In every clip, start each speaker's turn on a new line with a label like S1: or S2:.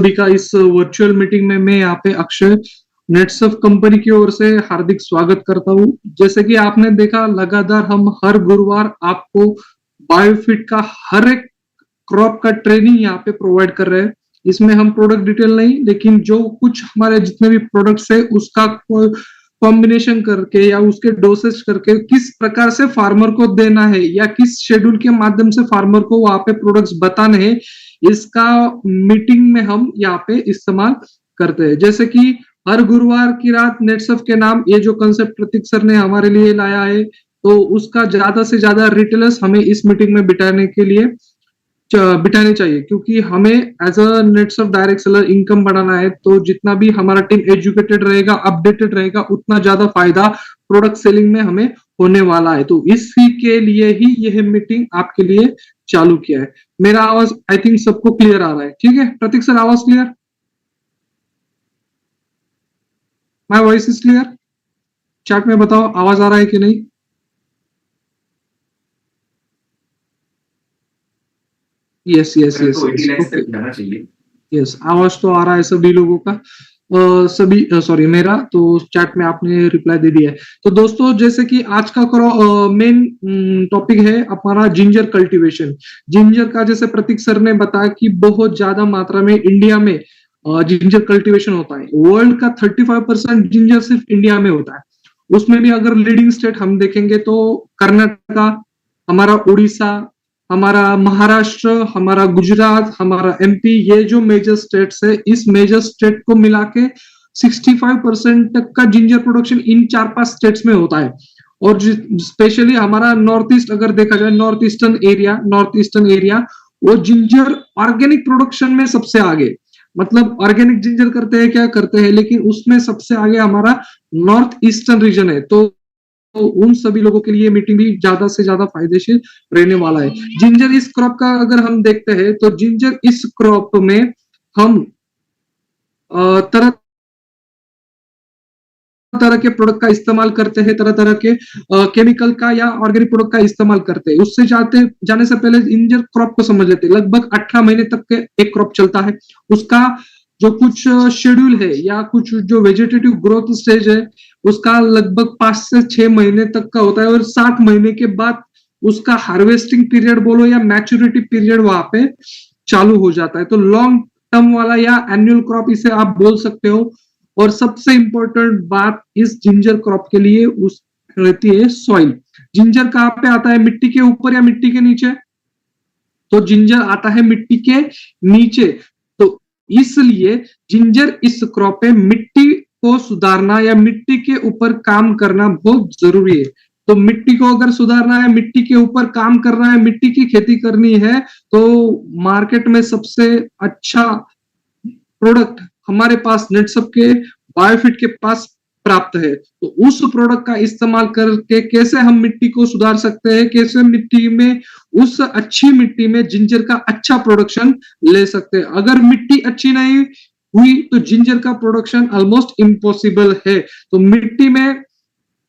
S1: सभी का इस वर्चुअल मीटिंग में मैं यहाँ पे अक्षय नेटसर्फ कंपनी की ओर से हार्दिक स्वागत करता हूँ। जैसे कि आपने देखा लगातार हम हर गुरुवार आपको बायोफिट का हर एक क्रॉप का ट्रेनिंग यहाँ पे प्रोवाइड कर रहे हैं। इसमें हम प्रोडक्ट डिटेल नहीं, लेकिन जो कुछ हमारे जितने भी प्रोडक्ट्स है उसका कॉम्बिनेशन करके या उसके डोसेज करके किस प्रकार से फार्मर को देना है या किस शेड्यूल के माध्यम से फार्मर को वहां पे प्रोडक्ट्स बताने हैं, इसका मीटिंग में हम यहाँ पे इस्तेमाल करते हैं। जैसे कि हर गुरुवार की रात नेटसर्फ के नाम ये जो कंसेप्ट प्रतीक सर ने हमारे लिए लाया है, तो उसका ज्यादा से ज्यादा रिटेलर्स हमें इस मीटिंग में बिठाने चाहिए, क्योंकि हमें as a Netsurf direct seller income बढ़ाना है। तो जितना भी हमारा टीम एजुकेटेड रहेगा, अपडेटेड रहेगा, उतना ज्यादा फायदा प्रोडक्ट सेलिंग में हमें होने वाला है। तो इसी के लिए ही यह मीटिंग आपके लिए चालू किया है। मेरा आवाज आई थिंक सबको क्लियर आ रहा है? ठीक है प्रतीक सर, आवाज clear? My voice is clear? Chat में बताओ आवाज आ रहा है कि नहीं। यस यस यस यस, आवाज तो आ रहा है सभी लोगों का। सॉरी मेरा तो चैट में आपने रिप्लाई दे दिया है। तो दोस्तों, जैसे कि आज का मेन टॉपिक है हमारा जिंजर कल्टीवेशन। जिंजर का जैसे प्रतीक सर ने बताया कि बहुत ज्यादा मात्रा में इंडिया में जिंजर कल्टीवेशन होता है। वर्ल्ड का 35% जिंजर सिर्फ इंडिया में होता है। उसमें भी अगर लीडिंग स्टेट हम देखेंगे तो कर्नाटका, हमारा उड़ीसा, हमारा महाराष्ट्र, हमारा गुजरात, हमारा एमपी, ये जो मेजर स्टेट्स है, इस मेजर स्टेट को मिला के 65% तक का जिंजर प्रोडक्शन इन 4-5 स्टेट्स में होता है। और स्पेशली हमारा नॉर्थ ईस्ट अगर देखा जाए, नॉर्थ ईस्टर्न एरिया वो जिंजर ऑर्गेनिक प्रोडक्शन में सबसे आगे, मतलब ऑर्गेनिक जिंजर करते हैं क्या करते हैं, लेकिन उसमें सबसे आगे हमारा नॉर्थ ईस्टर्न रीजन है। तो उन सभी लोगों के लिए मीटिंग भी ज्यादा से ज्यादा फायदेशीर रहने वाला है। जिंजर इस क्रॉप का अगर हम देखते हैं तो जिंजर इस क्रॉप में हम तरह तरह के प्रोडक्ट का इस्तेमाल करते हैं, तरह तरह के केमिकल का या ऑर्गेनिक प्रोडक्ट का इस्तेमाल करते हैं। उससे जाने से पहले जिंजर क्रॉप को समझ लेते हैं। लगभग 18 महीने तक के एक क्रॉप चलता है। उसका जो कुछ शेड्यूल है या कुछ जो वेजिटेटिव ग्रोथ स्टेज है, उसका लगभग 5 से 6 महीने तक का होता है। और 7 महीने के बाद उसका हार्वेस्टिंग पीरियड बोलो या मैच्योरिटी पीरियड वहां पे चालू हो जाता है। तो लॉन्ग टर्म वाला या एनुअल क्रॉप इसे आप बोल सकते हो। और सबसे इंपॉर्टेंट बात इस जिंजर क्रॉप के लिए उस रहती है सॉइल। जिंजर कहाँ पे आता है, मिट्टी के ऊपर या मिट्टी के नीचे? तो जिंजर आता है मिट्टी के नीचे। तो इसलिए जिंजर इस क्रॉप पे मिट्टी को सुधारना या मिट्टी के ऊपर काम करना बहुत जरूरी है। तो मिट्टी को अगर सुधारना है, मिट्टी के ऊपर काम करना है, मिट्टी की खेती करनी है, तो मार्केट में सबसे अच्छा प्रोडक्ट हमारे पास नेटसर्फ के बायोफिट के पास प्राप्त है। तो उस प्रोडक्ट का इस्तेमाल करके कैसे हम मिट्टी को सुधार सकते हैं, कैसे मिट्टी में उस अच्छी मिट्टी में जिंजर का अच्छा प्रोडक्शन ले सकते हैं। अगर मिट्टी अच्छी नहीं हुई तो जिंजर का प्रोडक्शन ऑलमोस्ट इम्पॉसिबल है। तो मिट्टी में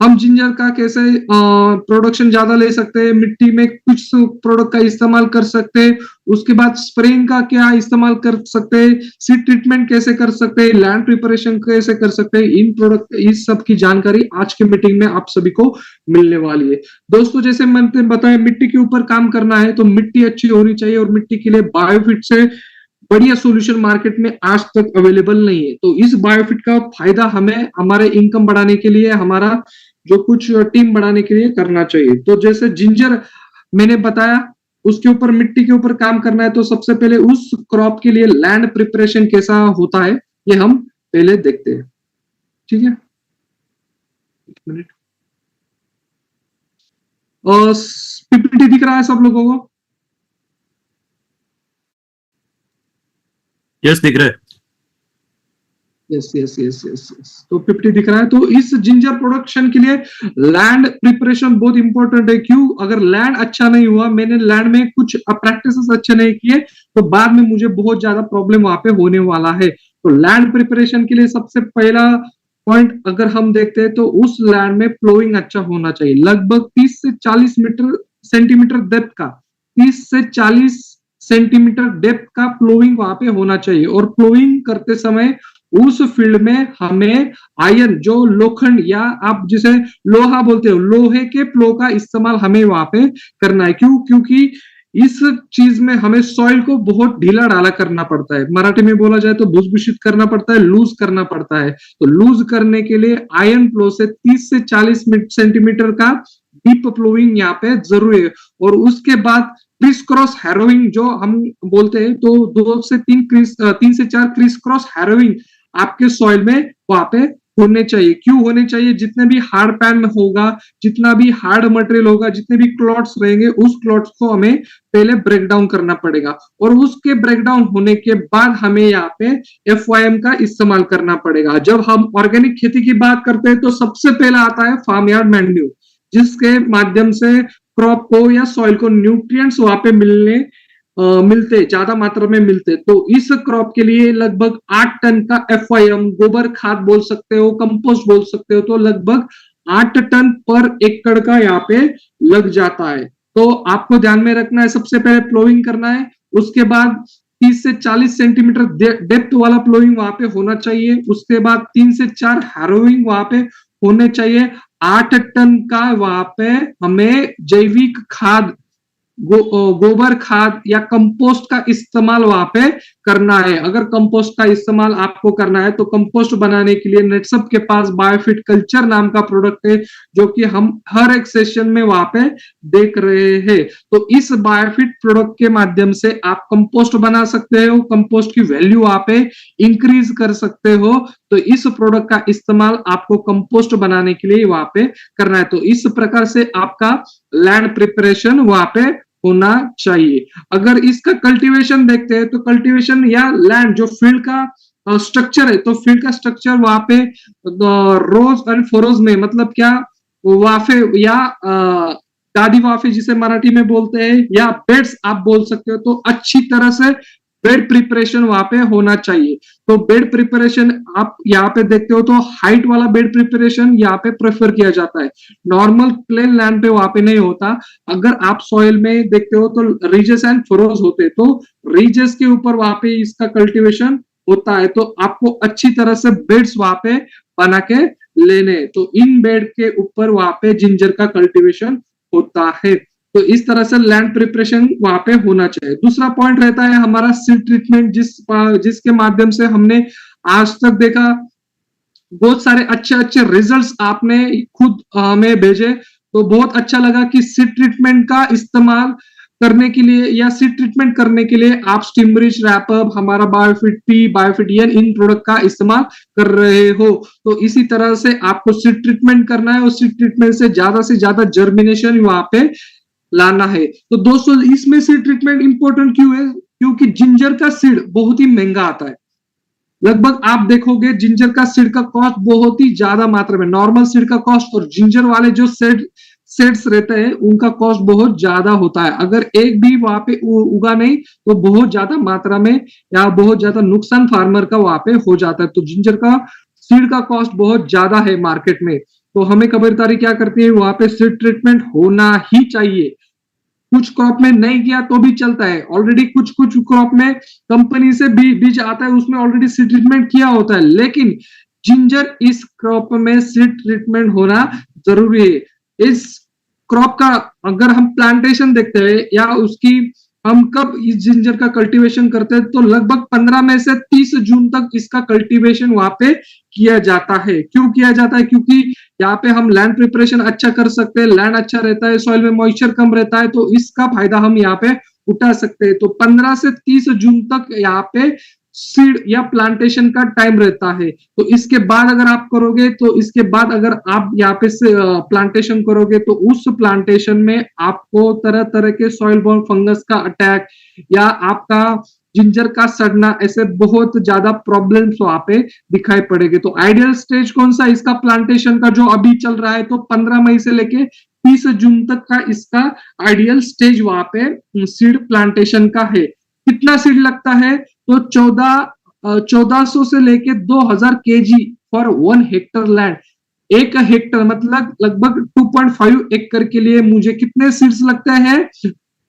S1: हम जिंजर का कैसे प्रोडक्शन ज्यादा ले सकते हैं, मिट्टी में कुछ प्रोडक्ट का इस्तेमाल कर सकते हैं। उसके बाद स्प्रेइंग का क्या इस्तेमाल कर सकते हैं, सीड ट्रीटमेंट कैसे कर सकते हैं, लैंड प्रिपरेशन कैसे कर सकते हैं, इन प्रोडक्ट इस सब की जानकारी आज के मीटिंग में आप सभी को मिलने वाली है। दोस्तों, जैसे मैंने बताया मिट्टी के ऊपर काम करना है तो मिट्टी अच्छी होनी चाहिए, और मिट्टी के लिए बायोफिट से बढ़िया सॉल्यूशन मार्केट में आज तक अवेलेबल नहीं है। तो इस बायोफिट का फायदा हमें हमारे इनकम बढ़ाने के लिए, हमारा जो कुछ टीम बढ़ाने के लिए करना चाहिए। तो जैसे जिंजर मैंने बताया, उसके ऊपर मिट्टी के ऊपर काम करना है, तो सबसे पहले उस क्रॉप के लिए लैंड प्रिपरेशन कैसा होता है ये हम पहले देखते हैं। ठीक है, एक मिनट। पीपीटी दिख रहा है सब लोगों को?
S2: यस, दिख रहा है।
S1: Yes yes yes yes yes, तो 50 दिख रहा है। तो इस जिंजर प्रोडक्शन के लिए लैंड प्रिपरेशन बहुत इंपॉर्टेंट है। क्यों? अगर लैंड अच्छा नहीं हुआ, मैंने लैंड में कुछ प्रैक्टिसेस अच्छे नहीं किए, तो बाद में मुझे बहुत ज्यादा प्रॉब्लम वहां पे होने वाला है। तो लैंड प्रिपरेशन के लिए सबसे पहला पॉइंट अगर हम देखते हैं तो उस लैंड में फ्लोइंग अच्छा होना चाहिए। लगभग 30 से 40 सेंटीमीटर डेप्थ का, 30 से 40 सेंटीमीटर डेप्थ का प्लोइंग वहां पे होना चाहिए। और प्लोइंग करते समय उस फील्ड में हमें आयरन जो लोखंड या आप जिसे लोहा बोलते हो, लोहे के प्लो का इस्तेमाल हमें वहां पे करना है। क्यों? क्योंकि इस चीज में हमें सॉइल को बहुत ढीला ढाला करना पड़ता है, मराठी में बोला जाए तो भुसभुशित करना पड़ता है, लूज करना पड़ता है। तो लूज करने के लिए आयरन प्लो से 30 से 40 सेंटीमीटर का डीप प्लोइंग यहाँ पे जरूरी है। और उसके बाद क्रिस क्रॉस हैरोइंग जो हम बोलते हैं, तो 3 से 4 क्रिस क्रॉस हैरोइंग आपके सॉइल में वहां पे होने चाहिए। क्यों होने चाहिए? जितने भी हार्ड पैन होगा, जितना भी हार्ड मटेरियल होगा, जितने भी क्लॉट्स रहेंगे, उस क्लॉट्स को हमें पहले ब्रेक डाउन करना पड़ेगा। और उसके ब्रेक डाउन होने के बाद हमें यहाँ पे FYM का इस्तेमाल करना पड़ेगा। जब हम ऑर्गेनिक खेती की बात करते हैं तो सबसे पहला आता है फार्म यार्ड मैन्यूर, जिसके माध्यम से क्रॉप को या सॉइल को न्यूट्रिएंट्स वहां पे मिलते, ज्यादा मात्रा में मिलते। तो इस क्रॉप के लिए लगभग 8 टन का FYM, गोबर खाद बोल सकते हो, कंपोस्ट बोल सकते हो, तो लगभग 8 टन पर एकड़ का यहाँ पे लग जाता है। तो आपको ध्यान में रखना है, सबसे पहले प्लोइंग करना है, उसके बाद 30 से 40 सेंटीमीटर डेप्थ वाला प्लोइंग वहां पे होना चाहिए। उसके बाद 3 से 4 हैरोइंग वहां पे होने चाहिए। 8 टन का वहां पे हमें जैविक खाद, गोबर खाद या कंपोस्ट का इस्तेमाल वहां पे करना है। अगर कंपोस्ट का इस्तेमाल आपको करना है तो कंपोस्ट बनाने के लिए नेटसप के पास बायोफिट कल्चर नाम का प्रोडक्ट है, जो कि हम हर एक सेशन में वहां पे देख रहे हैं। तो इस बायोफिट प्रोडक्ट के माध्यम से आप कंपोस्ट बना सकते हो, कंपोस्ट की वैल्यू वहां पे इंक्रीज कर सकते हो। तो इस प्रोडक्ट का इस्तेमाल आपको कंपोस्ट बनाने के लिए वहां पे करना है। तो इस प्रकार से आपका लैंड प्रिपरेशन वहां पे होना चाहिए। अगर इसका कल्टीवेशन देखते हैं तो कल्टीवेशन या लैंड जो फील्ड का स्ट्रक्चर है, तो फील्ड का स्ट्रक्चर वहां पे रोज एंड फरोज में, मतलब क्या, वाफे या दादी वाफे जिसे मराठी में बोलते हैं, या बेड्स आप बोल सकते हो, तो अच्छी तरह से बेड प्रिपरेशन वहां पे होना चाहिए। तो बेड प्रिपरेशन आप यहाँ पे देखते हो तो हाइट वाला बेड प्रिपरेशन यहाँ पे प्रेफर किया जाता है, नॉर्मल प्लेन लैंड पे वहां पे नहीं होता। अगर आप सॉइल में देखते हो तो रीजेस एंड फरोज होते, तो रीजेस के ऊपर वहां पे इसका कल्टीवेशन होता है। तो आपको अच्छी तरह से बेड्स वहां पे बना के लेने, तो इन बेड के ऊपर वहां पे जिंजर का कल्टीवेशन होता है। तो इस तरह से लैंड प्रिपरेशन वहां पे होना चाहिए। दूसरा पॉइंट रहता है हमारा सीड ट्रीटमेंट, जिसके माध्यम से हमने आज तक देखा बहुत सारे अच्छे अच्छे रिजल्ट्स आपने खुद हमें भेजे। तो बहुत अच्छा लगा कि सीड ट्रीटमेंट का इस्तेमाल करने के लिए या सीड ट्रीटमेंट करने के लिए आप स्टिमरिच, रैपअप, हमारा बायोफिट पी, बायोफिट एन, इन प्रोडक्ट का इस्तेमाल कर रहे हो। तो इसी तरह से आपको सीड ट्रीटमेंट करना है और सीड ट्रीटमेंट से ज्यादा जर्मिनेशन वहां पे लाना है। तो दोस्तों इसमें सीड ट्रीटमेंट इंपॉर्टेंट क्यों है? क्योंकि जिंजर का सीड बहुत ही महंगा आता है। लगभग आप देखोगे जिंजर का सीड का कॉस्ट बहुत ही ज्यादा मात्रा में, नॉर्मल सीड का कॉस्ट और जिंजर वाले जो सेड्स रहते हैं उनका कॉस्ट बहुत ज्यादा होता है। अगर एक भी वहां पे उगा नहीं तो बहुत ज्यादा मात्रा में या बहुत ज्यादा नुकसान फार्मर का वहां पे हो जाता है। तो जिंजर का सीड का कॉस्ट बहुत ज्यादा है मार्केट में। तो हमें खबरदारी क्या करती है, वहां पे सीड ट्रीटमेंट होना ही चाहिए। कुछ क्रॉप में नहीं किया तो भी चलता है, ऑलरेडी कुछ क्रॉप में कंपनी से बीज आता है, उसमें ऑलरेडी सीड ट्रीटमेंट किया होता है, लेकिन जिंजर इस क्रॉप में सीड ट्रीटमेंट होना जरूरी है। इस क्रॉप का अगर हम प्लांटेशन देखते हैं या उसकी हम कब इस जिंजर का कल्टीवेशन करते हैं, तो लगभग 15 में से 30 जून तक इसका कल्टीवेशन वहां पे किया जाता है। क्यों किया जाता है? क्योंकि यहाँ पे हम लैंड प्रिपरेशन अच्छा कर सकते हैं, लैंड अच्छा रहता है, सॉइल में मॉइस्चर कम रहता है, तो इसका फायदा हम यहाँ पे उठा सकते हैं। तो 15 से 30 जून तक यहाँ पे सीड या प्लांटेशन का टाइम रहता है। तो इसके बाद अगर आप करोगे, तो इसके बाद अगर आप यहाँ पे से प्लांटेशन करोगे, तो उस प्लांटेशन में आपको तरह तरह के सॉइल बोर्न फंगस का अटैक या आपका जिंजर का सड़ना, ऐसे बहुत ज्यादा प्रॉब्लम्स वहां पे दिखाई पड़ेंगे। तो आइडियल स्टेज कौन सा इसका प्लांटेशन का जो अभी चल रहा है, तो 15 मई से लेके 30 जून तक का इसका आइडियल स्टेज वहां पे सीड प्लांटेशन का है। कितना सीड लगता है? तो 1400 से लेके 2000 kg for 1 Hector land. 1 Hector मतलब लगभग 2.5 एकड़ के लिए मुझे कितने सीड्स लगते हैं?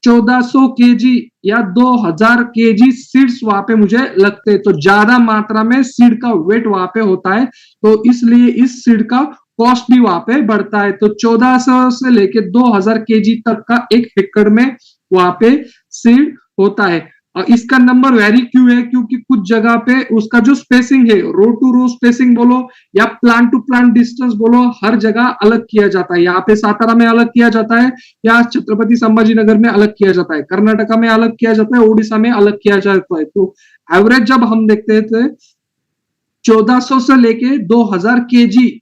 S1: 1400 केजी या 2000 केजी सीड्स वहां पे मुझे लगते हैं, तो ज्यादा मात्रा में सीड का वेट वहां पे होता है, तो इसलिए इस सीड का कॉस्ट भी वहां पे बढ़ता है। तो 1400 से लेके 2000 केजी तक का एक एकड़ में वहां पे सीड होता है। और इसका नंबर वेरी क्यों है, क्योंकि कुछ जगह पे उसका जो स्पेसिंग है, रो टू रो स्पेसिंग बोलो या प्लांट टू प्लांट डिस्टेंस बोलो, हर जगह अलग किया जाता है। यहाँ पे सातारा में अलग किया जाता है, या छत्रपति संभाजीनगर में अलग किया जाता है, कर्नाटका में अलग किया जाता है, उड़ीसा में अलग किया जाता है। तो एवरेज जब हम देखते थे 1400 से लेके 2000 केजी,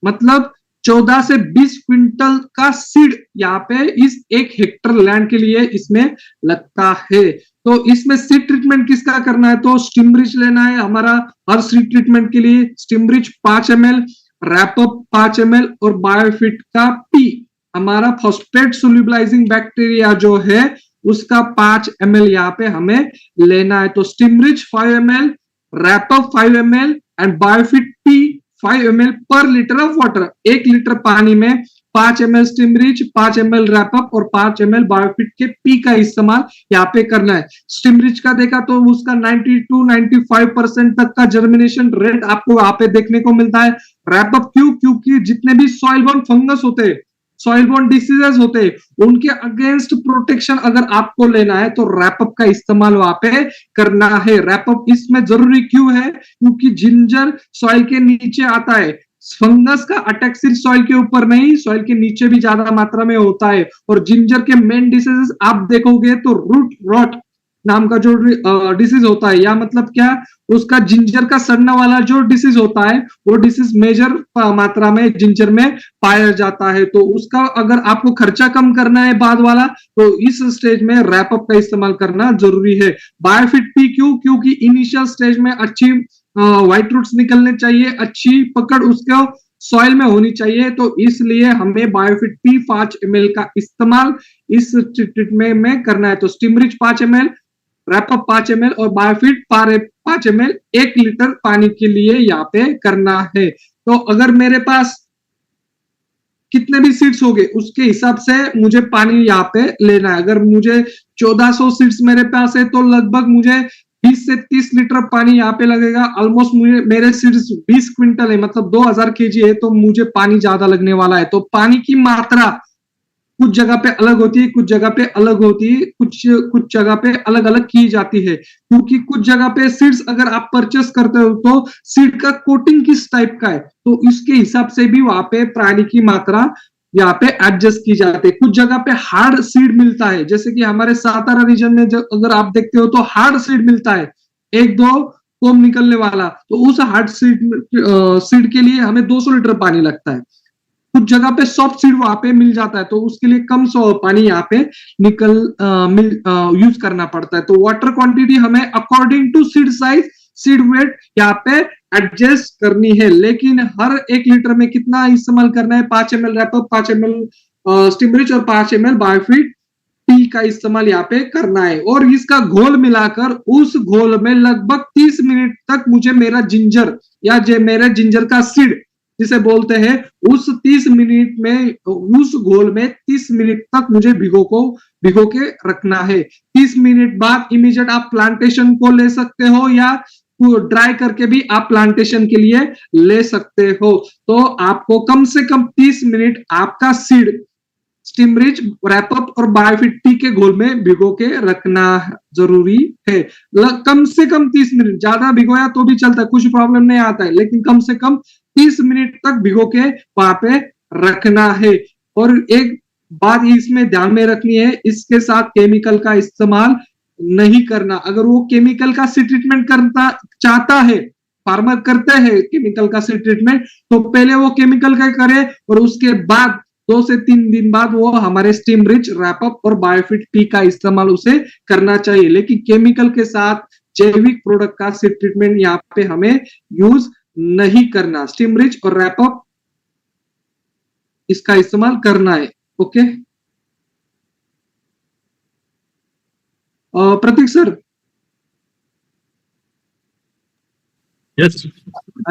S1: मतलब 14 से 20 क्विंटल का सीड यहाँ पे इस 1 हेक्टर लैंड के लिए इसमें लगता है। तो इसमें सीड ट्रीटमेंट किसका करना है, तो स्टिमरिच लेना है हमारा हर सीड ट्रीटमेंट के लिए। स्टिमरिच 5 ml, रैपअप 5 ml और बायोफिट का पी, हमारा फॉस्फेट सोल्यूबलाइजिंग बैक्टीरिया जो है उसका 5 ml यहाँ पे हमें लेना है। तो Stimrich 5 ml, Wrapup 5 ml and Biofit P 5 ml पर लीटर ऑफ वाटर। 1 लीटर पानी में 5 ml स्टिमरिच, 5 ml रैपअप और 5 ml बायोफिट के पी का इस्तेमाल यहाँ पे करना है। स्टिमरिच का देखा तो उसका 90-95% तक का जर्मिनेशन रेट आपको यहाँ पे देखने को मिलता है। रैपअप क्यों, क्योंकि जितने भी सॉइल बॉर्न फंगस होते हैं, सॉइल बॉर्न डिसीजेस होते हैं, उनके अगेंस्ट प्रोटेक्शन अगर आपको लेना है तो रैपअप का इस्तेमाल वहां पे करना है। रैपअप इसमें जरूरी क्यों है, क्योंकि जिंजर सॉइल के नीचे आता है, फंगस का अटैक सिर्फ सॉइल के ऊपर नहीं, सॉइल के नीचे भी ज्यादा मात्रा में होता है। और जिंजर के मेन डिसीजेस आप देखोगे तो रूट रॉट नाम का जो डिसीज होता है, या मतलब क्या, उसका जिंजर का सड़ना वाला जो डिसीज होता है, वो डिसीज मेजर मात्रा में जिंजर में पाया जाता है। तो उसका अगर आपको खर्चा कम करना है बाद वाला, तो इस स्टेज में रैपअप का इस्तेमाल करना जरूरी है। बायोफिट पी क्यों, क्योंकि इनिशियल स्टेज में अच्छी व्हाइट रूट्स निकलने चाहिए, अच्छी पकड़ उसको सॉइल में होनी चाहिए, तो इसलिए हमें बायोफिट पी 5 ml का इस्तेमाल इस ट्रीटमेंट में करना है। तो स्टिमरिच 5 ml, रैपअप 5 ml और बायोफिट 5 ml 1 लीटर पानी के लिए यहाँ पे करना है। तो अगर मेरे पास कितने भी सीड्स हो गए उसके हिसाब से मुझे पानी यहाँ पे लेना है। अगर मुझे 1400 सीड्स मेरे पास है तो लगभग मुझे 20 से 30 लीटर पानी यहाँ पे लगेगा। ऑलमोस्ट मुझे मेरे सीड्स 20 क्विंटल है, मतलब 2000 केजी है, तो मुझे पानी ज्यादा लगने वाला है। तो पानी की मात्रा कुछ जगह पे अलग होती है, कुछ जगह पे अलग होती है, कुछ जगह पे अलग अलग की जाती है, क्योंकि कुछ जगह पे सीड्स अगर आप परचेस करते हो तो सीड का कोटिंग किस टाइप का है, तो इसके हिसाब से भी वहां पे पानी की मात्रा यहाँ पे एडजस्ट की जाती है। कुछ जगह पे हार्ड सीड मिलता है, जैसे कि हमारे सातारा रीजन में अगर आप देखते हो तो हार्ड सीड मिलता है, 1-2 कोम निकलने वाला, तो उस हार्ड सीड के लिए हमें 200 लीटर पानी लगता है। कुछ जगह पे सॉफ्ट सीड वहां पे मिल जाता है, तो उसके लिए कम पानी यहाँ पे यूज करना पड़ता है। तो वाटर क्वांटिटी हमें according to seed size, seed weight यहाँ पे एडजस्ट करनी है। लेकिन हर 1 लीटर में कितना इस्तेमाल करना है, 5 ml रैपअप, 5 ml स्टिमरिच और 5 ml बायोफिट टी का इस्तेमाल यहाँ पे करना है। और इसका घोल मिलाकर उस घोल में लगभग 30 मिनट तक मुझे मेरा जिंजर या मेरे जिंजर का सीड जिसे बोलते हैं, उस 30 मिनट में उस घोल में 30 मिनट तक मुझे भिगो के रखना है। 30 मिनट बाद इमीडिएट आप प्लांटेशन को ले सकते हो, या ड्राई करके भी आप प्लांटेशन के लिए ले सकते हो। तो आपको कम से कम 30 मिनट आपका सीड स्टिमरिच, रैपअप और बायोफिट टी के घोल में भिगो के रखना जरूरी है। कम से कम 30 मिनट, ज्यादा भिगोया तो भी चलता है, कुछ प्रॉब्लम नहीं आता है, लेकिन कम से कम 30 मिनट तक भिगो के वहां पे रखना है। और एक बात इसमें ध्यान में रखनी है, इसके साथ केमिकल का इस्तेमाल नहीं करना। अगर वो केमिकल का सीड ट्रीटमेंट करना चाहता है, फार्मर करते हैं केमिकल का सीड ट्रीटमेंट, तो पहले वो केमिकल का करे और उसके बाद 2 से 3 दिन बाद वो हमारे स्टिमरिच, रैपअप और बायोफिट टी का इस्तेमाल उसे करना चाहिए। लेकिन केमिकल के साथ जैविक प्रोडक्ट का सीड ट्रीटमेंट यहाँ पे हमें यूज नहीं करना। स्टिमरिच और रैपअप इसका इस्तेमाल करना है। ओके, प्रतीक सर,
S2: यस,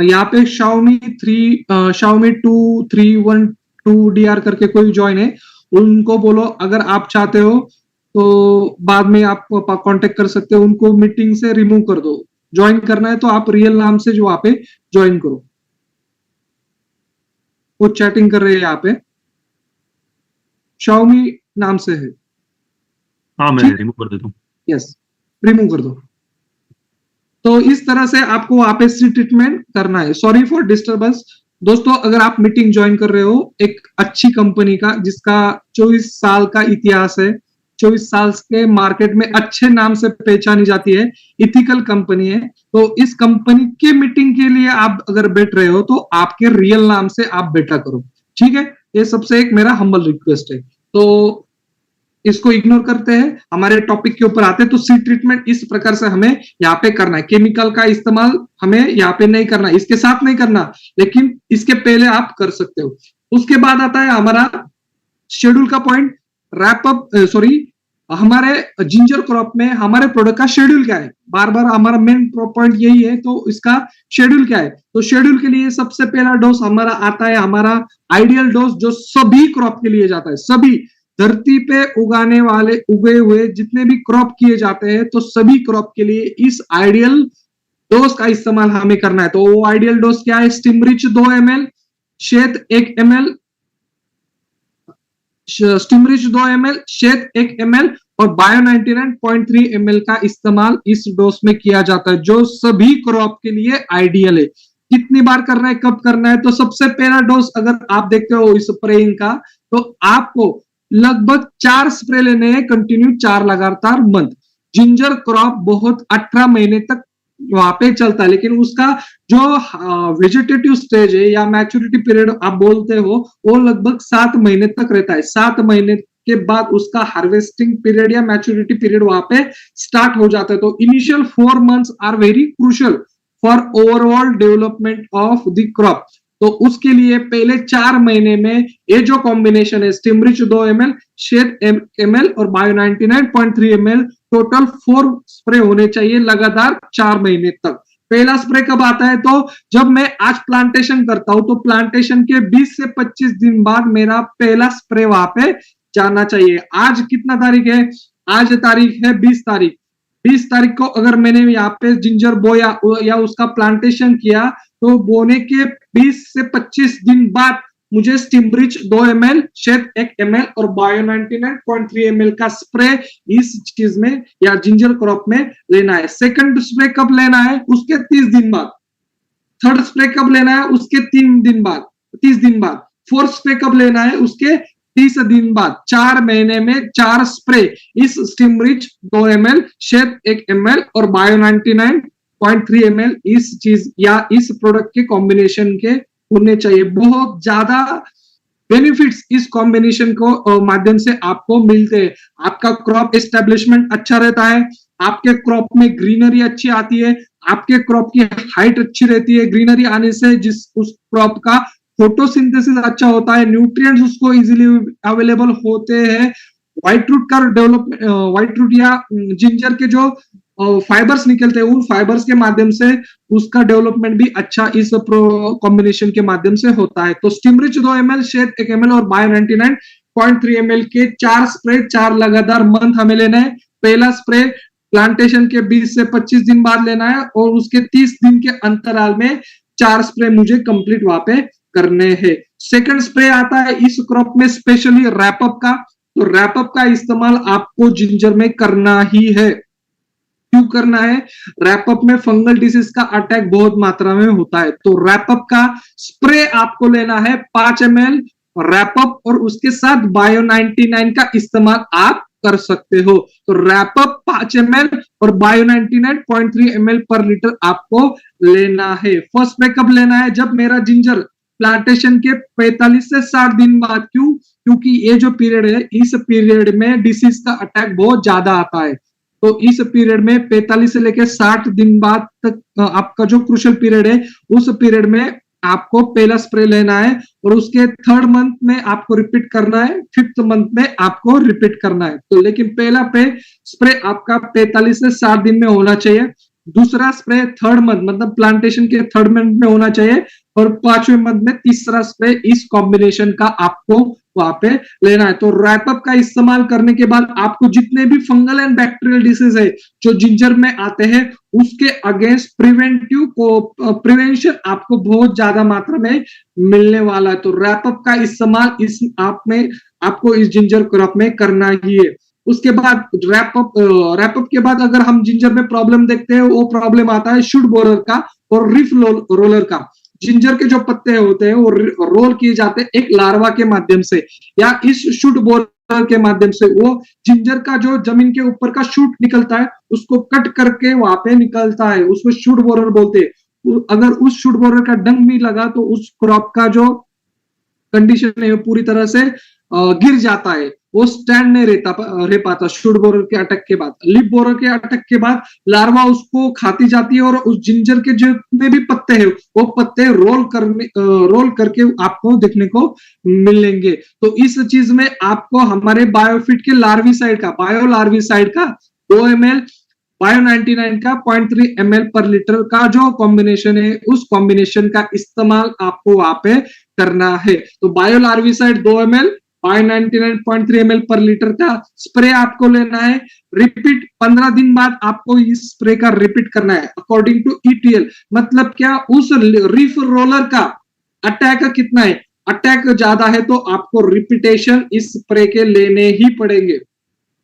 S1: यहाँ पे Xiaomi 2312DR करके कोई ज्वाइन है, उनको बोलो अगर आप चाहते हो तो बाद में आप कांटेक्ट कर सकते हो, उनको मीटिंग से रिमूव कर दो। ज्वाइन करना है तो आप रियल नाम से जो वहां पे ज्वाइन करो। वो चैटिंग कर रहे हैं यहाँ पे, शाओमी नाम से है।
S2: हाँ, मैं
S1: ठीक,
S2: रिमूव कर देता हूँ।
S1: यस, रिमूव कर दो। तो इस तरह से आपको वहां पे सी ट्रीटमेंट करना है। सॉरी फॉर डिस्टर्बेंस दोस्तों। अगर आप मीटिंग ज्वाइन कर रहे हो एक अच्छी कंपनी का जिसका 24 साल का इतिहास है, 24 साल के मार्केट में अच्छे नाम से पहचानी जाती है, इथिकल कंपनी है, तो इस कंपनी के मीटिंग के लिए आप अगर बैठ रहे हो तो आपके रियल नाम से आप बैठा करो। ठीक है, ये सबसे एक मेरा हम्बल रिक्वेस्ट है। तो इसको इग्नोर करते हैं, हमारे टॉपिक के ऊपर आते हैं। तो सी ट्रीटमेंट इस प्रकार से हमें यहाँ पे करना है। केमिकल का इस्तेमाल हमें यहाँ पे नहीं करना, इसके साथ नहीं करना, लेकिन इसके पहले आप कर सकते हो। उसके बाद आता है हमारा शेड्यूल का पॉइंट, रैप अप, सॉरी, हमारे जिंजर क्रॉप में हमारे प्रोडक्ट का शेड्यूल क्या है। बार बार हमारा मेन पॉइंट यही है, तो इसका शेड्यूल क्या है। तो शेड्यूल के लिए सबसे पहला डोज हमारा आता है, हमारा आइडियल डोज जो सभी क्रॉप के लिए जाता है। सभी धरती पे उगाने वाले, उगे हुए जितने भी क्रॉप किए जाते हैं, तो सभी क्रॉप के लिए इस आइडियल डोज का इस्तेमाल हमें करना है। तो वो आइडियल डोज क्या है, स्टिमरिच 2 ml, शेत 1 ml, स्टिमरिच 2 ml, शेत 1 ml और बायो 99.3 ml का इस्तेमाल इस डोज में किया जाता है, जो सभी क्रॉप के लिए आइडियल है। कितनी बार करना है, कब करना है, तो सबसे पहला डोज अगर आप देखते हो इस स्प्रेइंग का, तो आपको लगभग 4 स्प्रे लेने हैं कंटिन्यू, 4 लगातार मंथ। जिंजर क्रॉप बहुत 18 महीने तक वहां पे चलता है, लेकिन उसका जो वेजिटेटिव स्टेज है या मैच्योरिटी पीरियड आप बोलते हो, वो लगभग 7 महीने तक रहता है। 7 महीने के बाद उसका हार्वेस्टिंग पीरियड या मैच्योरिटी पीरियड वहां पे स्टार्ट हो जाता है। तो initial 4 months are very crucial for overall development of the crop. तो उसके लिए पहले 4 महीने में ये जो कॉम्बिनेशन है, स्टिमरिच 2 ml, शेत ml और बायो 99.3 ml, टोटल 4 स्प्रे होने चाहिए लगातार 4 महीने तक। पहला स्प्रे कब आता है, तो जब मैं आज प्लांटेशन करता हूं, तो प्लांटेशन के 20 से 25 दिन बाद मेरा पहला स्प्रे वहां पे जाना चाहिए। आज कितना तारीख है, आज तारीख है 20 तारीख। 20 तारीख को अगर मैंने यहाँ पे जिंजर बोया या उसका प्लांटेशन किया, तो बोने के 20 से 25 दिन बाद मुझे स्टिमरिच 2 ml, शेत 1 ml और बायो 99.3 ml का स्प्रे इस चीज में या जिंजर क्रॉप में लेना है। सेकंड स्प्रे कब लेना है, उसके 30 दिन बाद। थर्ड स्प्रे कब लेना है, उसके 3 दिन बाद, 30 दिन बाद। फोर्थ स्प्रे कब लेना है, उसके 30 दिन बाद। 4 महीने में 4 स्प्रे इस स्टिमरिच 2 ml, शेत 1 ml और बायो 99.3 ml इस चीज या इस प्रोडक्ट के कॉम्बिनेशन के होने चाहिए। बहुत ज्यादा बेनिफिट्स इस कॉम्बिनेशन को माध्यम से आपको मिलते हैं। आपका क्रॉप एस्टेब्लिशमेंट अच्छा रहता है, आपके क्रॉप में ग्रीनरी अच्छी आती है, आपके क्रॉप की हाइट अच्छी रहती है। ग्रीनरी आने से जिस उस क्रॉप का फोटोसिंथेसिस अच्छा होता है, न्यूट्रिएंट्स उसको इजीली अवेलेबल होते हैं। व्हाइट रूट का डेवलपमेंट, व्हाइट रूट या जिंजर के जो फाइबर्स निकलते हैं, उन फाइबर्स के माध्यम से उसका डेवलपमेंट भी अच्छा इस कॉम्बिनेशन के माध्यम से होता है। तो स्टिमरिच 2 ml, शेत 1 ml और बायो 99.3 ml के 4 स्प्रे 4 लगातार मंथ हमें लेना है। पहला स्प्रे प्लांटेशन के 20 से 25 दिन बाद लेना है और उसके 30 दिन के अंतराल में 4 स्प्रे मुझे कंप्लीट वहां पे करने हैं। सेकंड स्प्रे आता है इस क्रॉप में स्पेशली रैपअप का। तो रैपअप का इस्तेमाल आपको जिंजर में करना ही है। क्यों करना है, रैपअप में फंगल डिसीज का अटैक बहुत मात्रा में होता है। तो रैपअप का स्प्रे आपको लेना है 5 ml रैपअप और उसके साथ बायो 99 का इस्तेमाल आप कर सकते हो। तो रैपअप 5 ml और बायो 99.3 ml पर लीटर आपको लेना है। फर्स्ट स्प्रे कब लेना है, जब मेरा जिंजर प्लांटेशन के 45 से 60 दिन बाद। क्यों, क्योंकि ये जो पीरियड है, इस पीरियड में डिसीज का अटैक बहुत ज्यादा आता है। तो इस पीरियड में 45 से लेकर 60 दिन बाद तक आपका जो क्रूशियल पीरियड है, उस पीरियड में आपको पहला स्प्रे लेना है और उसके 3rd मंथ में आपको रिपीट करना है, 5th मंथ में आपको रिपीट करना है। तो लेकिन पहला स्प्रे आपका 45 से 60 दिन में होना चाहिए। दूसरा स्प्रे 3rd मंथ मतलब प्लांटेशन के 3rd मंथ में होना चाहिए और 5वें मंथ में तीसरा स्प्रे इस कॉम्बिनेशन का आपको वहां पे लेना है। तो रैपअप का इस्तेमाल करने के बाद आपको जितने भी फंगल एंड बैक्टीरियल डिसीज है जो जिंजर में आते हैं उसके अगेंस्ट प्रिवेंशन आपको बहुत ज्यादा मात्रा में मिलने वाला है। तो रैपअप का इस्तेमाल इस आप में आपको इस जिंजर क्रॉप में करना ही है। उसके बाद रैपअप के बाद अगर हम जिंजर में प्रॉब्लम देखते हैं वो प्रॉब्लम आता है शूट बोरर का और रिफ रोलर का। जिंजर के जो पत्ते होते हैं वो रोल किए जाते हैं एक लार्वा के माध्यम से या इस शूट बोरर के माध्यम से। वो जिंजर का जो जमीन के ऊपर का शूट निकलता है उसको कट करके वहां पे निकलता है, उसको शूट बोरर बोलते हैं। अगर उस शूट बोरर का डंक भी लगा तो उस क्रॉप का जो कंडीशन है वो पूरी तरह से गिर जाता है, वो स्टैंड नहीं रह पाता शूट बोरर के अटैक के बाद। लिप बोरर के अटैक के बाद लार्वा उसको खाती जाती है और उस जिंजर के जितने भी पत्ते हैं वो पत्ते रोल करके आपको देखने को मिलेंगे। तो इस चीज में आपको हमारे बायोफिट के लार्विसाइड का बायो लार्विसाइड का 2 ml बायो 99 का 0.3 ml पर लीटर का जो कॉम्बिनेशन है उस कॉम्बिनेशन का इस्तेमाल आपको वहां पे करना है। तो bio larvicide 2 ml bio 99.3 ml पर लीटर का स्प्रे आपको लेना है। रिपीट 15 दिन बाद आपको इस स्प्रे का रिपीट करना है अकॉर्डिंग टू ETL। मतलब क्या, उस रीफ रोलर का अटैक कितना है, अटैक ज्यादा है तो आपको रिपीटेशन इस स्प्रे के लेने ही पड़ेंगे।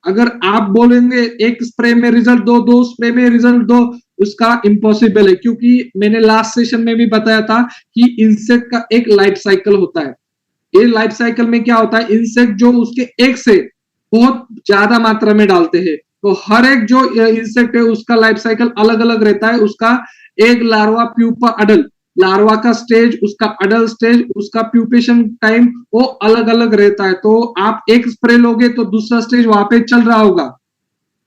S1: अगर आप बोलेंगे एक स्प्रे में रिजल्ट दो, 2 स्प्रे में रिजल्ट दो, उसका इम्पॉसिबल है। क्योंकि मैंने लास्ट सेशन में भी बताया था कि इंसेक्ट का एक लाइफ साइकिल होता है। ये लाइफ साइकिल में क्या होता है, इंसेक्ट जो उसके एक से बहुत ज्यादा मात्रा में डालते हैं तो हर एक जो इंसेक्ट है उसका लाइफ साइकिल अलग अलग रहता है। उसका एक लार्वा प्यूपा अडल्ट, लार्वा का स्टेज, उसका अडल्ट स्टेज, उसका प्यूपेशन टाइम वो अलग अलग रहता है। तो आप एक स्प्रे लोगे तो दूसरा स्टेज वहां पे चल रहा होगा,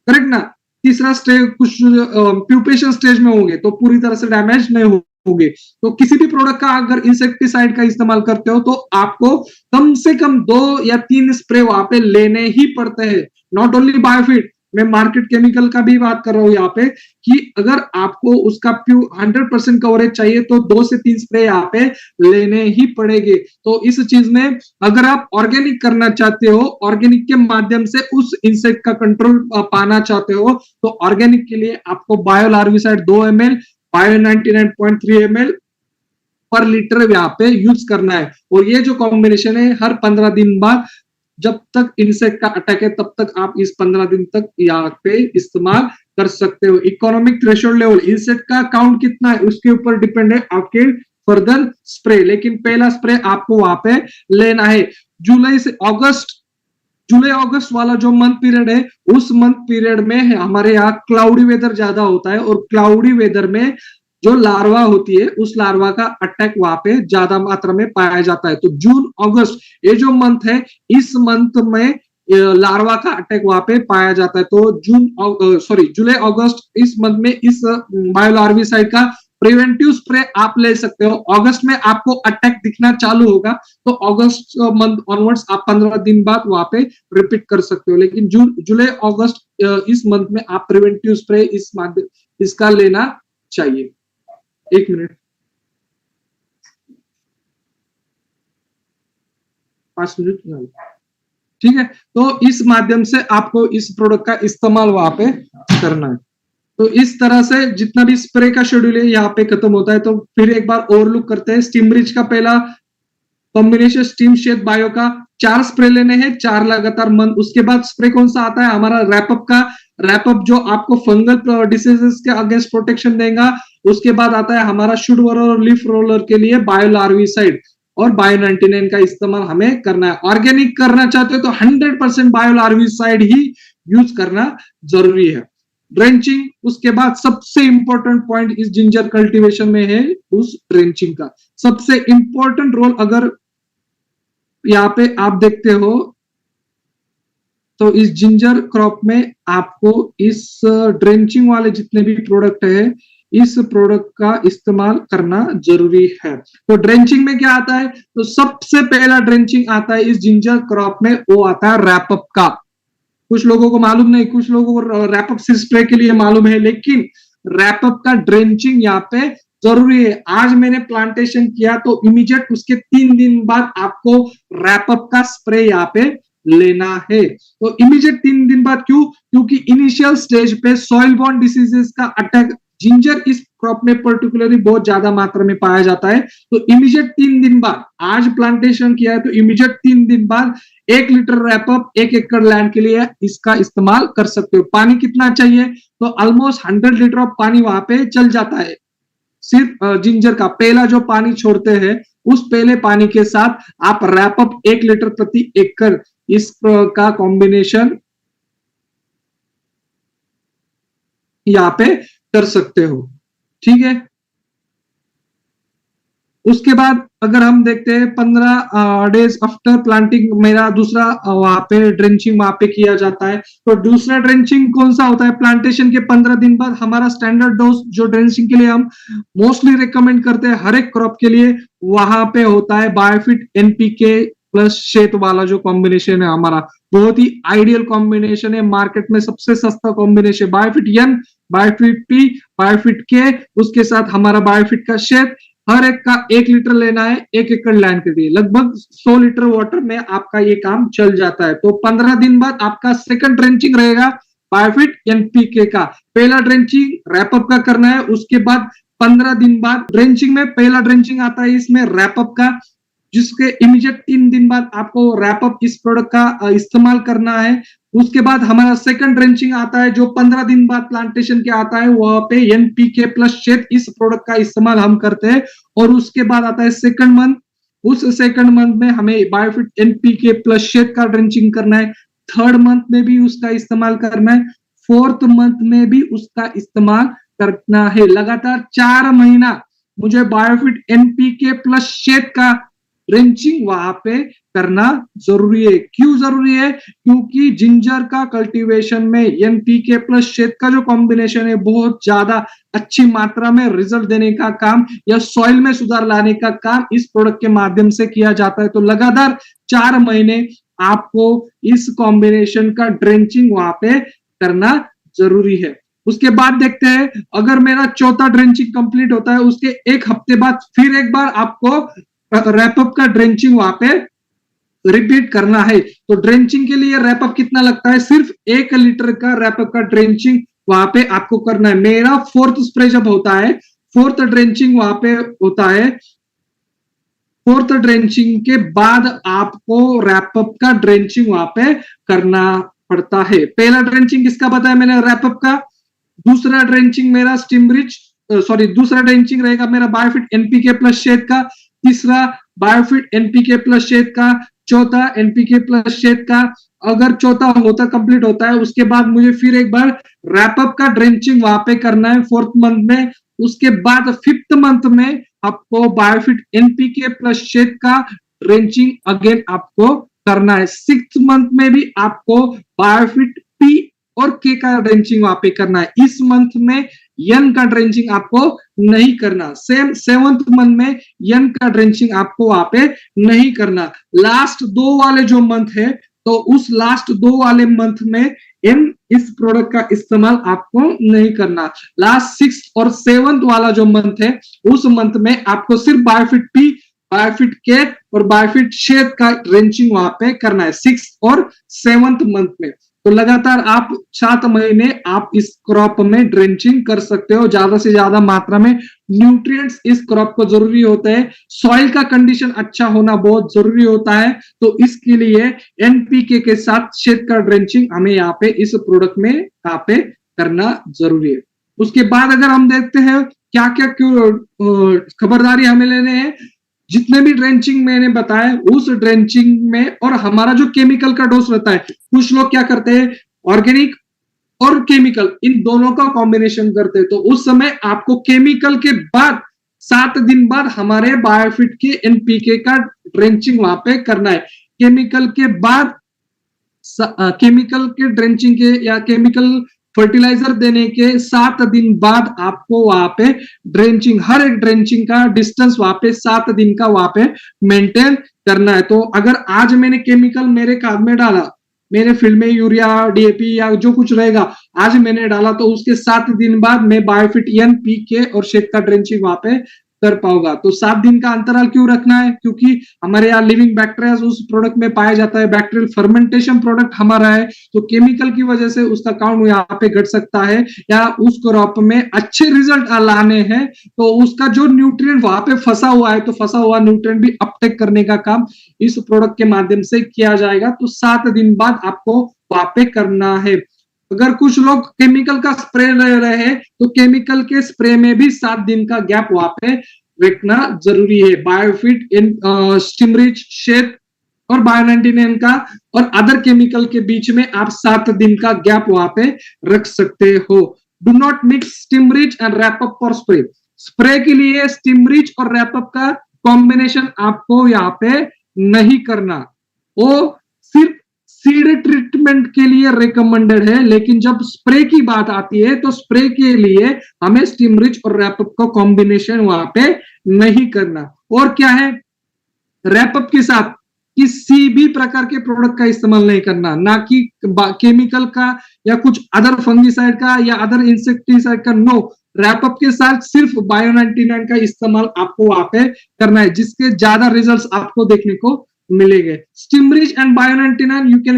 S1: करेक्ट ना। तीसरा स्टेज कुछ प्यूपेशन स्टेज में होंगे तो पूरी तरह से डैमेज नहीं होंगे। तो किसी भी प्रोडक्ट का अगर इंसेक्टिसाइड का इस्तेमाल करते हो तो आपको कम से कम 2 या 3 स्प्रे वहां पे लेने ही पड़ते हैं। नॉट ओनली बायोफिट, मैं मार्केट केमिकल का भी बात कर रहा हूं यहाँ पे कि अगर आपको उसका 100% कवरेज चाहिए तो 2 से 3 स्प्रे यहाँ पे लेने ही पड़ेंगे। तो इस चीज में अगर आप ऑर्गेनिक करना चाहते हो, ऑर्गेनिक के माध्यम से उस इंसेक्ट का कंट्रोल पाना चाहते हो तो ऑर्गेनिक के लिए आपको bio larvicide 2 ml bio 99.3 ml पर लीटर यहाँ पे यूज करना है। और ये जो कॉम्बिनेशन है हर 15 दिन बाद जब तक इंसेक्ट का अटैक है तब तक आप इस 15 दिन तक यहाँ पे इस्तेमाल कर सकते हो। इकोनॉमिक थ्रेशोल्ड लेवल, इंसेक्ट का काउंट कितना है उसके ऊपर डिपेंड है आपके फर्दर स्प्रे। लेकिन पहला स्प्रे आपको वहां पे लेना है। जुलाई अगस्त वाला जो मंथ पीरियड है उस मंथ पीरियड में हमारे यहाँ क्लाउडी वेदर ज्यादा होता है और क्लाउडी वेदर में जो लार्वा होती है उस लार्वा का अटैक वहां पे ज्यादा मात्रा में पाया जाता है। तो जून अगस्त ये जो मंथ है इस मंथ में लार्वा का अटैक वहां पे पाया जाता है। तो जुलाई अगस्त इस मंथ में इस बायोलार्विसाइड का प्रिवेंटिव स्प्रे आप ले सकते हो। अगस्त में आपको अटैक दिखना चालू होगा तो अगस्त मंथ ऑनवर्ड्स आप 15 दिन बाद वहां पे रिपीट कर सकते हो। लेकिन जुलाई अगस्त इस मंथ में आप प्रिवेंटिव स्प्रे इसका लेना चाहिए। 1 मिनट, 5 मिनट, ठीक है। तो इस माध्यम से आपको इस प्रोडक्ट का इस्तेमाल वहां पे करना है। तो इस तरह से जितना भी स्प्रे का शेड्यूल है यहाँ पे खत्म होता है। तो फिर एक बार ओवरलुक करते हैं। स्टीमरिच का पहला कॉम्बिनेशन स्टीम शेड बायो का 4 स्प्रे लेने हैं, 4 लगातार मंथ। उसके बाद स्प्रे कौन सा आता है हमारा रैपअप का, रैपअप जो आपको फंगल डिसीजेस के अगेंस्ट प्रोटेक्शन देगा। उसके बाद आता है हमारा शूट बोरर और लीफ रोलर के लिए बायो लार्विसाइड और बायो 99 का इस्तेमाल हमें करना है। ऑर्गेनिक करना चाहते हो तो 100% बायो लार्विसाइड ही यूज करना जरूरी है। ड्रेंचिंग, उसके बाद सबसे इंपॉर्टेंट पॉइंट इस जिंजर कल्टीवेशन में है उस ड्रेंचिंग का सबसे इंपॉर्टेंट रोल। अगर यहाँ पे आप देखते हो तो इस जिंजर क्रॉप में आपको इस ड्रेंचिंग वाले जितने भी प्रोडक्ट है इस प्रोडक्ट का इस्तेमाल करना जरूरी है। तो ड्रेंचिंग में क्या आता है, तो सबसे पहला ड्रेंचिंग आता है इस जिंजर क्रॉप में, वो आता है रैपअप का। कुछ लोगों को मालूम नहीं, कुछ लोगों को रैपअप स्प्रे के लिए मालूम है, लेकिन रैपअप का ड्रेंचिंग यहाँ पे जरूरी है। आज मैंने प्लांटेशन किया तो इमीडिएट उसके 3 दिन बाद आपको रैपअप का स्प्रे यहाँ पे लेना है। तो इमीडिएट 3 दिन बाद, क्यों? क्योंकि इनिशियल स्टेज पे सॉइल बॉर्न डिसीजेस का अटैक जिंजर इस क्रॉप में पर्टिकुलरली बहुत ज्यादा मात्रा में पाया जाता है। तो इमीडिएट 3 दिन बाद, आज प्लांटेशन किया है तो इमीडिएट 3 दिन बाद 1 लीटर रैपअप 1 एकड़ लैंड के लिए इसका इस्तेमाल कर सकते हो। पानी कितना चाहिए? तो ऑलमोस्ट 100 लीटर ऑफ पानी वहां पे चल जाता है। सिर्फ जिंजर का पहला जो पानी छोड़ते हैं उस पहले पानी के साथ आप रैपअप 1 लीटर प्रति एकड़ इस का कॉम्बिनेशन यहाँ पे कर सकते हो। ठीक है, उसके बाद अगर हम देखते हैं 15 डेज आफ्टर प्लांटिंग मेरा दूसरा वहां पे ड्रेंचिंग वहां पे किया जाता है। तो दूसरा ड्रेंचिंग कौन सा होता है? प्लांटेशन के 15 दिन बाद हमारा स्टैंडर्ड डोज जो ड्रेंचिंग के लिए हम मोस्टली रिकमेंड करते हैं हर एक क्रॉप के लिए, वहां पे होता है बायोफिट एनपीके प्लस शेत वाला जो कॉम्बिनेशन है हमारा, बहुत ही आइडियल कॉम्बिनेशन है। मार्केट में सबसे सस्ता कॉम्बिनेशन बायोफिट एन, बायोफिट पी, बायोफिट के, उसके साथ हमारा बायोफिट का शेत। हर एक का 1 लीटर लेना है 1 एकड़ लैंड के लिए, लगभग 100 लीटर वाटर में आपका ये काम चल जाता है। तो 15 दिन बाद आपका सेकंड ड्रेंचिंग रहेगा बायोफिट एनपीके का। पहला ड्रेंचिंग रैपअप का करना है, उसके बाद 15 दिन बाद ड्रेंचिंग में पहला ड्रेंचिंग आता है इसमें रैपअप का, जिसके इमीडिएट 3 दिन बाद आपको रैपअप इस प्रोडक्ट का इस्तेमाल करना है। उसके बाद हमारा सेकंड ड्रेंचिंग आता है जो 15 दिन बाद प्लांटेशन के आता है, वहां पे एनपीके प्लस शेत इस प्रोडक्ट का इस्तेमाल हम करते हैं। और उसके बाद आता है सेकंड मंथ, उस सेकंड मंथ में हमें बायोफिट एनपीके प्लस शेत का ड्रेंचिंग करना है। थर्ड मंथ में भी उसका इस्तेमाल करना है, फोर्थ मंथ में भी उसका इस्तेमाल करना है। लगातार 4 महीना मुझे बायोफिट एनपीके प्लस शेत का ड्रेंचिंग वहां पे करना जरूरी है। क्यों जरूरी है? क्योंकि जिंजर का कल्टीवेशन में एनपीके प्लस शेत का जो कॉम्बिनेशन है बहुत ज्यादा अच्छी मात्रा में रिजल्ट देने का काम या सॉइल में सुधार लाने का काम इस प्रोडक्ट के माध्यम से किया जाता है। तो लगातार 4 महीने आपको इस कॉम्बिनेशन का ड्रेंचिंग वहां पे करना जरूरी है। उसके बाद देखते हैं, अगर मेरा चौथा ड्रेंचिंग कंप्लीट होता है उसके 1 हफ्ते बाद फिर एक बार आपको रैपअप का ड्रेंचिंग वहां पे रिपीट करना है। तो ड्रेंचिंग के लिए रैपअप कितना लगता है? सिर्फ 1 लीटर का रैपअप का ड्रेंचिंग वहां पे आपको करना है। मेरा फोर्थ स्प्रे जब होता है, फोर्थ ड्रेंचिंग वहां पे होता है, फोर्थ ड्रेंचिंग के बाद आपको रैपअप का ड्रेंचिंग वहां पे करना पड़ता है। पहला ड्रेंचिंग किसका बताया मैंने? रैपअप का। दूसरा ड्रेंचिंग मेरा स्टिमरिच दूसरा ड्रेंचिंग रहेगा मेरा बायोफिट एनपीके प्लस शेत का। तीसरा बायोफिट एनपीके प्लस शेत का। चौथा एनपीके प्लस शेत का। अगर चौथा होता कंप्लीट होता है उसके बाद मुझे फिर एक बार रैपअप का ड्रेंचिंग वहां पे करना है 4th मंथ में। उसके बाद 5th मंथ में आपको बायोफिट एनपीके प्लस शेत का ड्रेंचिंग अगेन आपको करना है। 6th मंथ में भी आपको बायोफिट पी और के का ड्रेंचिंग वहां पे करना है। इस मंथ में एन का ड्रेंचिंग आपको नहीं करना। सेम 7th मंथ में एन का ड्रेंचिंग आपको वहां पे नहीं करना। लास्ट 2 वाले जो मंथ है तो उस लास्ट 2 वाले मंथ में इन इस प्रोडक्ट का इस्तेमाल आपको नहीं करना। लास्ट 6th और 7th वाला जो मंथ है उस मंथ में आपको सिर्फ बायोफिट पी, बायोफिट के और बायोफिट शेत का ड्रेंचिंग वहां पे करना है 6th और 7th मंथ में। तो लगातार आप 7 महीने आप इस क्रॉप में ड्रेंचिंग कर सकते हो। ज्यादा से ज्यादा मात्रा में न्यूट्रिएंट्स इस क्रॉप को जरूरी होते हैं। सॉइल का कंडीशन अच्छा होना बहुत जरूरी होता है। तो इसके लिए एनपीके के साथ शेत का ड्रेंचिंग हमें यहाँ पे इस प्रोडक्ट में यहाँ पे करना जरूरी है। उसके बाद अगर हम देखते हैं क्या क्या खबरदारी हमें लेने हैं, जितने भी ड्रेंचिंग मैंने बताया उस ड्रेंचिंग में और हमारा जो केमिकल का डोज रहता है, कुछ लोग क्या करते हैं ऑर्गेनिक और केमिकल इन दोनों का कॉम्बिनेशन करते हैं। तो उस समय आपको केमिकल के बाद 7 दिन बाद हमारे बायोफिट के एनपीके का ड्रेंचिंग वहां पे करना है। केमिकल के बाद केमिकल के ड्रेंचिंग के या केमिकल फर्टिलाइजर देने के 7 दिन बाद आपको वहां पे ड्रेंचिंग, हर एक ड्रेंचिंग का डिस्टेंस वहां पे 7 दिन का वहां पे मेंटेन करना है। तो अगर आज मैंने केमिकल मेरे खाद में डाला, मेरे फील्ड में यूरिया डीएपी या जो कुछ रहेगा आज मैंने डाला तो उसके 7 दिन बाद मैं बायोफिट एनपीके और शेड का ड्रेंचिंग वहां पे कर पाऊंगा। तो 7 दिन का अंतराल क्यों रखना है? क्योंकि हमारे यहाँ लिविंग बैक्टीरिया उस प्रोडक्ट में पाया जाता है, बैक्टीरियल फर्मेंटेशन प्रोडक्ट हमारा है, तो केमिकल की वजह से उसका काउंट यहाँ पे घट सकता है, या उस क्रॉप में अच्छे रिजल्ट लाने हैं तो उसका जो न्यूट्रिएंट वहां पे फंसा हुआ है तो फंसा हुआ न्यूट्रिएंट भी अपटेक करने का काम इस प्रोडक्ट के माध्यम से किया जाएगा। तो 7 दिन बाद आपको वहां पे करना है। अगर कुछ लोग केमिकल का स्प्रे ले रहे हैं तो केमिकल के स्प्रे में भी 7 दिन का गैप वहां पे रखना जरूरी है। बायोफिट स्टिमरिच शेड और बायो99 का और अदर केमिकल के बीच में आप 7 दिन का गैप वहां पे रख सकते हो। Do not mix Stimrich and Wrapup for spray. Spray के लिए स्टिमरिच और रैपअप का कॉम्बिनेशन आपको यहाँ पे नहीं करना, वो सिर्फ सीड ट्रीटमेंट के लिए रिकमेंडेड है, लेकिन जब स्प्रे की बात आती है तो स्प्रे के लिए हमें स्टिमरिच और रैपअप का कॉम्बिनेशन वहां पे नहीं करना। और क्या है, रैपअप के साथ किसी भी प्रकार के प्रोडक्ट का इस्तेमाल नहीं करना, ना कि केमिकल का या कुछ अदर फंगिसाइड का या अदर इंसेक्टिसाइड का। नो, रैपअप के साथ सिर्फ बायो99 का इस्तेमाल आपको वहां पे करना है, जिसके ज्यादा रिजल्ट्स आपको देखने को मिलेंगे। स्टिमरिच एंड बायो99 you can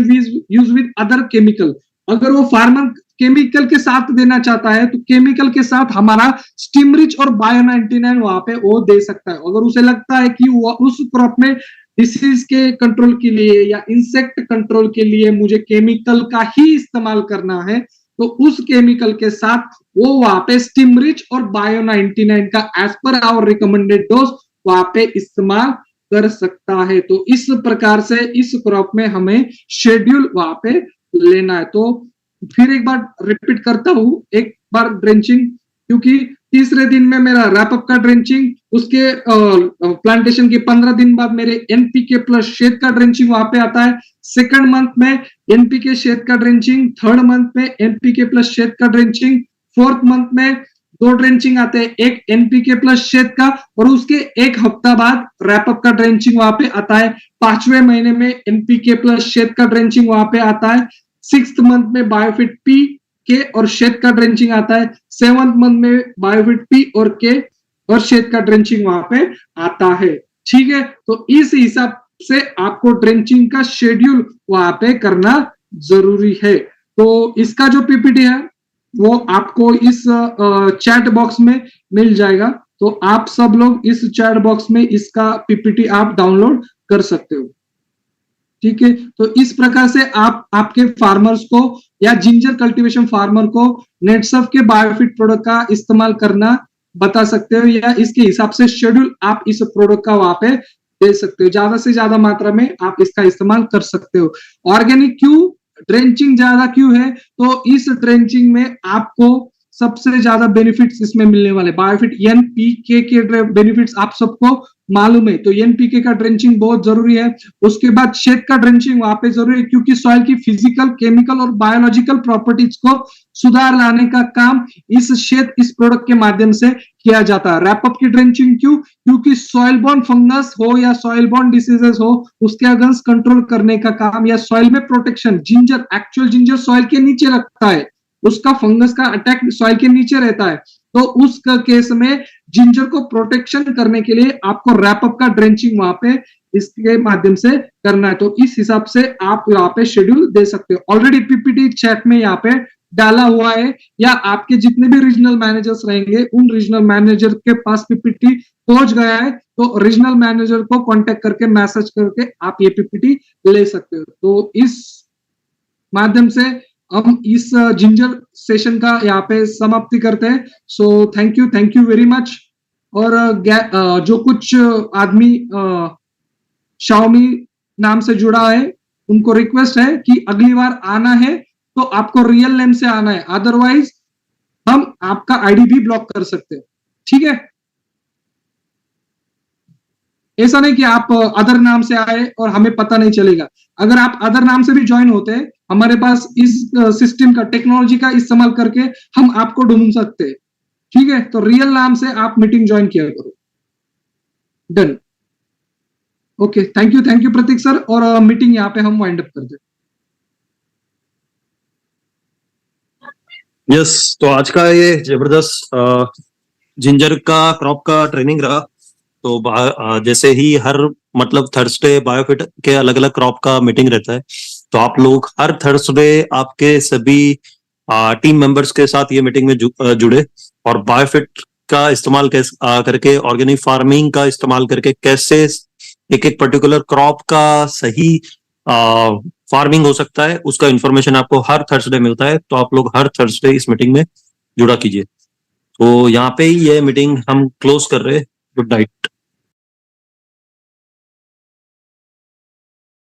S1: use with other chemical. अगर वो फार्मर केमिकल के साथ देना चाहता है तो केमिकल के साथ हमारा स्टिमरिच और बायो99 वहां पे वो दे सकता है। अगर उसे लगता है कि उस क्रॉप में डिसीज के कंट्रोल के लिए या इंसेक्ट कंट्रोल के लिए मुझे केमिकल का ही इस्तेमाल करना है तो उस केमिकल के साथ वो वहां पे स्टिमरिच और बायो99 का as per hour recommended dose वहां पे इस्तेमाल कर सकता है। तो इस प्रकार से इस क्रॉप में हमें शेड्यूल वहां पे लेना है। तो फिर एक बार रिपीट करता हूं, एक बार ड्रेंचिंग, क्योंकि तीसरे दिन में मेरा रैपअप का ड्रेंचिंग, उसके प्लांटेशन के 15 दिन बाद मेरे एनपीके प्लस शेड का ड्रेंचिंग वहां पे आता है। सेकंड मंथ में एनपीके शेड का ड्रेंचिंग, थर्ड मंथ में एनपीके प्लस शेड का ड्रेंचिंग, फोर्थ मंथ में 2 ड्रेंचिंग आते हैं, एक एनपीके प्लस शेड का और उसके एक हफ्ता बाद रैपअप का ड्रेंचिंग वहां पे आता है। 5वें महीने में एनपीके प्लस शेड का ड्रेंचिंग वहां पे आता है। 6th मंथ में बायोफिट पी के और शेड का ड्रेंचिंग आता है। 7th मंथ में बायोफिट पी और के और शेड का ड्रेंचिंग वहां पे आता है। ठीक है, तो इस हिसाब से आपको ड्रेंचिंग का शेड्यूल वहां पे करना जरूरी है। तो इसका जो पीपीटी है वो आपको इस चैट बॉक्स में मिल जाएगा, तो आप सब लोग इस चैट बॉक्स में इसका पीपीटी आप डाउनलोड कर सकते हो। ठीक है, तो इस प्रकार से आप आपके फार्मर्स को या जिंजर कल्टीवेशन फार्मर को नेटसर्फ के बायोफिट प्रोडक्ट का इस्तेमाल करना बता सकते हो, या इसके हिसाब से शेड्यूल आप इस प्रोडक्ट का वहां पे दे सकते हो। ज्यादा से ज्यादा मात्रा में आप इसका इस्तेमाल कर सकते हो। ऑर्गेनिक क्यों, ड्रेंचिंग ज्यादा क्यों है, तो इस ड्रेंचिंग में आपको सबसे ज्यादा बेनिफिट्स इसमें मिलने वाले। बायोफिट एनपीके के बेनिफिट्स आप सबको मालूम है, तो एनपीके का ड्रेंचिंग बहुत जरूरी है। उसके बाद शेड का ड्रेंचिंग वहां पे जरूरी है, क्योंकि सॉइल की फिजिकल, केमिकल और बायोलॉजिकल प्रॉपर्टीज को सुधार लाने का काम इस शेड, इस प्रोडक्ट के माध्यम से किया जाता है। रैपअप की ड्रेंचिंग क्यों, क्योंकि सॉइल बॉर्न फंगस हो या सॉइल बॉर्न डिसीजेस हो उसके अगेंस्ट कंट्रोल करने का काम, या सॉइल में protection. Ginger, actual ginger soil के नीचे रखता है, उसका फंगस का अटैक सॉइल के नीचे रहता है, तो उस केस में जिंजर को प्रोटेक्शन करने के लिए आपको रैपअप का ड्रेंचिंग वहां पे इसके माध्यम से करना है। तो इस हिसाब से आप यहाँ पे शेड्यूल दे सकते हो। ऑलरेडी पीपीटी चैट में यहाँ पे डाला हुआ है, या आपके जितने भी रीजनल मैनेजर्स रहेंगे उन रीजनल मैनेजर के पास पीपीटी पहुंच गया है, तो रीजनल मैनेजर को कांटेक्ट करके मैसेज करके आप ये पीपीटी ले सकते हो। तो इस माध्यम से हम इस जिंजर सेशन का यहाँ पे समाप्ति करते हैं। So thank you very much. और जो कुछ आदमी शाओमी नाम से जुड़ा है उनको रिक्वेस्ट है कि अगली बार आना है तो आपको रियल नेम से आना है, अदरवाइज हम आपका आईडी भी ब्लॉक कर सकते हैं। ठीक है, ऐसा नहीं कि आप अदर नाम से आए और हमें पता नहीं चलेगा। अगर आप अदर नाम से भी ज्वाइन होते हैं, हमारे पास इस सिस्टम का, टेक्नोलॉजी का इस्तेमाल करके हम आपको ढूंढ सकते हैं। ठीक है, तो रियल नाम से आप मीटिंग ज्वाइन किया करो। Done, okay, thank you Pratik sir. और मीटिंग यहाँ पे हम वाइंड अप करते हैं।
S3: यस, तो आज का ये जबरदस्त जिंजर का क्रॉप का ट्रेनिंग रहा। तो जैसे ही हर मतलब थर्सडे बायोफिट के अलग अलग क्रॉप का मीटिंग रहता है, तो आप लोग हर थर्सडे आपके सभी टीम मेंबर्स के साथ ये मीटिंग में जुड़े और बायोफिट का इस्तेमाल करके ऑर्गेनिक फार्मिंग का इस्तेमाल करके कैसे एक एक पर्टिकुलर क्रॉप का सही फार्मिंग हो सकता है, उसका इंफॉर्मेशन आपको हर थर्सडे मिलता है। तो आप लोग हर थर्सडे इस मीटिंग में जुड़ा कीजिए। तो यहाँ पे ही ये मीटिंग हम क्लोज कर रहे हैं। Good night.